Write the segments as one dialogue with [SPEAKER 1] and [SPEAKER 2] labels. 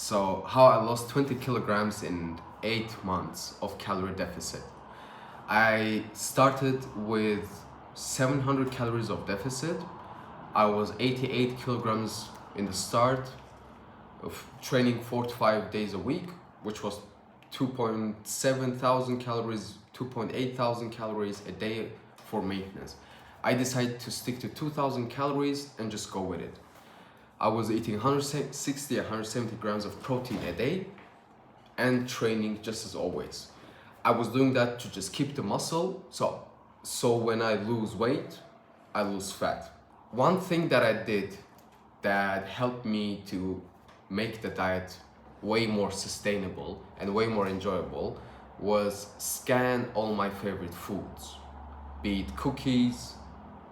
[SPEAKER 1] So how I lost 20 kilograms in 8 months of calorie deficit. I started with 700 calories of deficit. I was 88 kilograms in the start of training 4 to 5 days a week, which was 2.7 thousand calories, 2.8 thousand calories a day for maintenance. I decided to stick to 2,000 calories and just go with it. I was eating 160, 170 grams of protein a day and training just as always. I was doing that to just keep the muscle, so when I lose weight, I lose fat. One thing that I did that helped me to make the diet way more sustainable and way more enjoyable was scan all my favorite foods, be it cookies,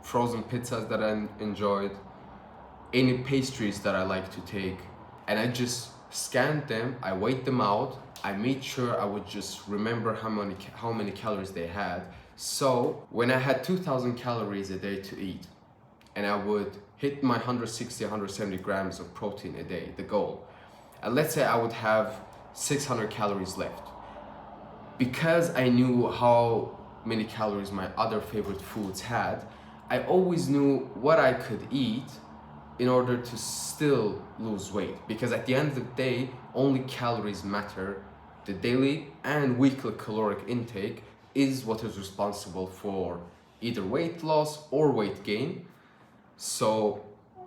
[SPEAKER 1] frozen pizzas that I enjoyed, any pastries that I like to take, and I just scanned them, I weighed them out, I made sure I would just remember how many calories they had. So when I had 2,000 calories a day to eat, and I would hit my 160, 170 grams of protein a day, the goal, and let's say I would have 600 calories left. Because I knew how many calories my other favorite foods had, I always knew what I could eat in order to still lose weight, because at the end of the day, only calories matter. The daily and weekly caloric intake is what is responsible for either weight loss or weight gain. So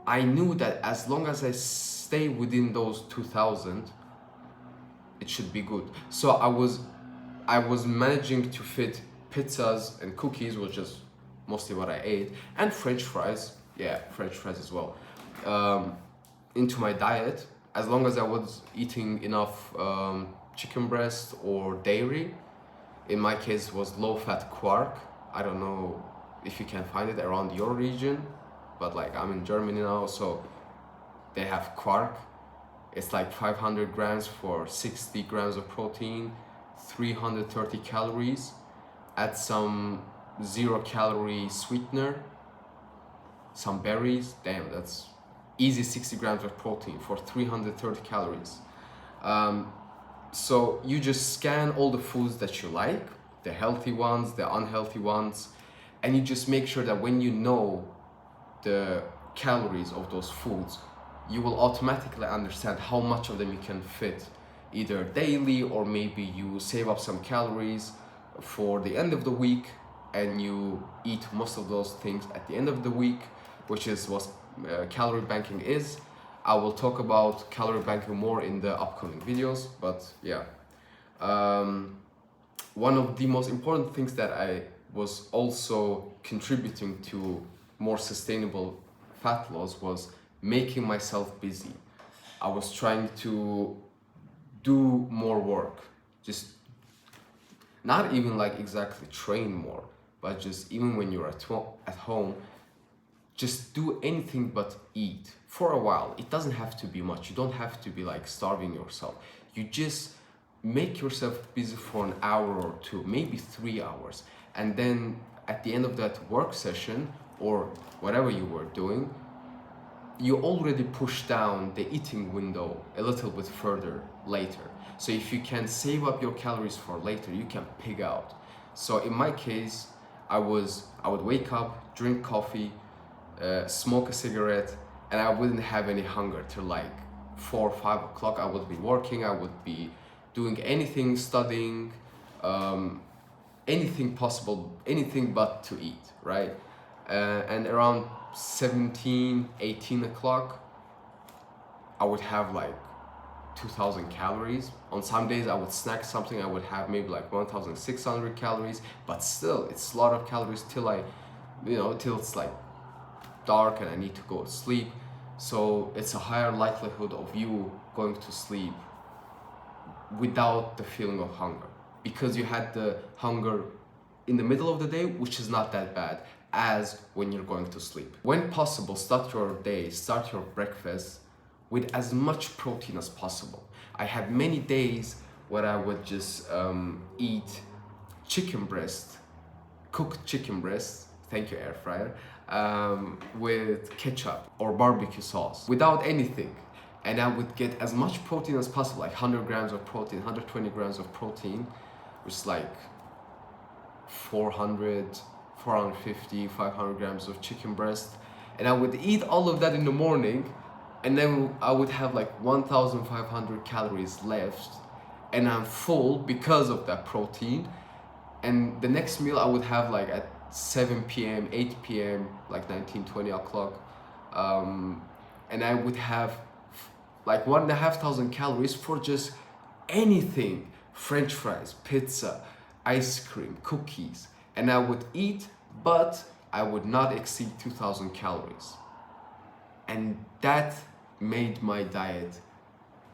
[SPEAKER 1] I knew that as long as I stay within those 2,000, it should be good. So I was managing to fit pizzas and cookies, which is mostly what I ate, and French fries, French fries as well, into my diet, as long as I was eating enough chicken breast or dairy. In my case, it was low-fat quark. I don't know if you can find it around your region, but like I'm in Germany now, so they have quark. It's like 500 grams for 60 grams of protein, 330 calories. Add some 0-calorie sweetener, some berries. Damn, that's easy 60 grams of protein for 330 calories. So you just scan all the foods that you like, the healthy ones, the unhealthy ones, and you just make sure that when you know the calories of those foods, you will automatically understand how much of them you can fit either daily, or maybe you save up some calories for the end of the week and you eat most of those things at the end of the week, which is what calorie banking is. I will talk about calorie banking more in the upcoming videos, but yeah. One of the most important things that I was also contributing to more sustainable fat loss was making myself busy. I was trying to do more work, just not even like exactly train more, but just even when you're at home, just do anything but eat for a while. It doesn't have to be much. You don't have to be like starving yourself. You just make yourself busy for an hour or two, maybe 3 hours. And then at the end of that work session or whatever you were doing, you already push down the eating window a little bit further later. So if you can save up your calories for later, you can pig out. So in my case, I would wake up, drink coffee, smoke a cigarette, and I wouldn't have any hunger till like 4 or 5 o'clock. I would be working, I would be doing anything, studying, anything possible, anything but to eat, right? And around 17, 18 o'clock, I would have like 2,000 calories. On some days I would snack something, I would have maybe like 1,600 calories, but still it's a lot of calories till it's like dark and I need to go to sleep. So it's a higher likelihood of you going to sleep without the feeling of hunger, because you had the hunger in the middle of the day, which is not that bad as when you're going to sleep. When possible, start your day, start your breakfast with as much protein as possible. I had many days where I would just eat chicken breast, cooked chicken breast, thank you air fryer, with ketchup or barbecue sauce, without anything. and I would get as much protein as possible, like 100 grams of protein, 120 grams of protein, which is like 400, 450, 500 grams of chicken breast. And I would eat all of that in the morning, and then I would have like 1,500 calories left, and I'm full because of that protein. And the next meal I would have like at 7 p.m., 8 p.m., like 19, 20 o'clock. And I would have like 1,500 calories for just anything: French fries, pizza, ice cream, cookies. And I would eat, but I would not exceed 2,000 calories. And that made my diet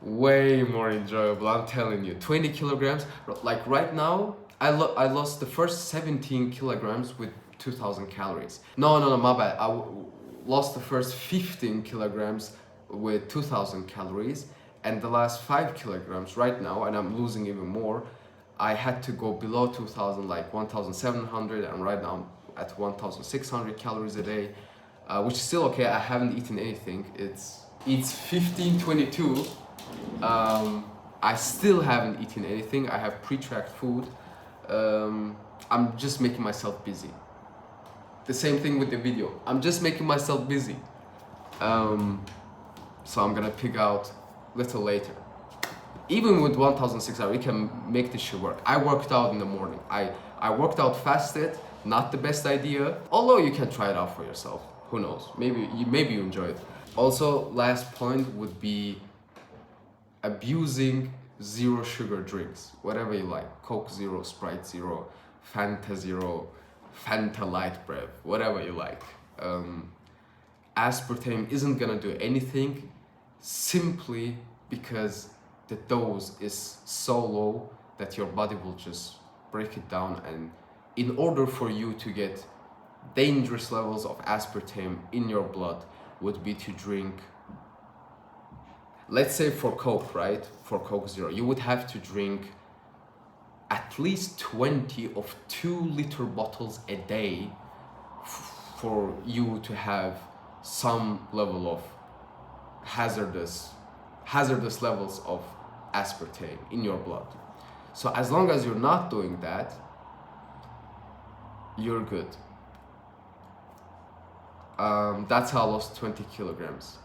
[SPEAKER 1] way more enjoyable, I'm telling you. 20 kilograms, like right now, I lost the first 17 kilograms with 2,000 calories. No, my bad. Lost the first 15 kilograms with 2,000 calories, and the last 5 kilograms right now, and I'm losing even more. I had to go below 2,000, like 1,700, and right now I'm at 1,600 calories a day, which is still okay. I haven't eaten anything. It's 15:22. I still haven't eaten anything. I have pre-tracked food. I'm just making myself busy. The same thing with the video. I'm just making myself busy. So I'm gonna pick out a little later. Even with 1,600, we can make this shit work. I worked out in the morning. I worked out fasted. Not the best idea. Although you can try it out for yourself. Who knows? Maybe you enjoy it. Also, last point would be abusing zero sugar drinks, whatever you like. Coke Zero, Sprite Zero, Fanta Zero, Fanta Light Brev, whatever you like. Aspartame isn't gonna do anything, simply because the dose is so low that your body will just break it down. And in order for you to get dangerous levels of aspartame in your blood, would be to drink, let's say for Coke, right? For Coke Zero, you would have to drink at least 20 of 2-liter bottles a day for you to have some level of hazardous levels of aspartame in your blood. So as long as you're not doing that, you're good. That's how I lost 20 kilograms.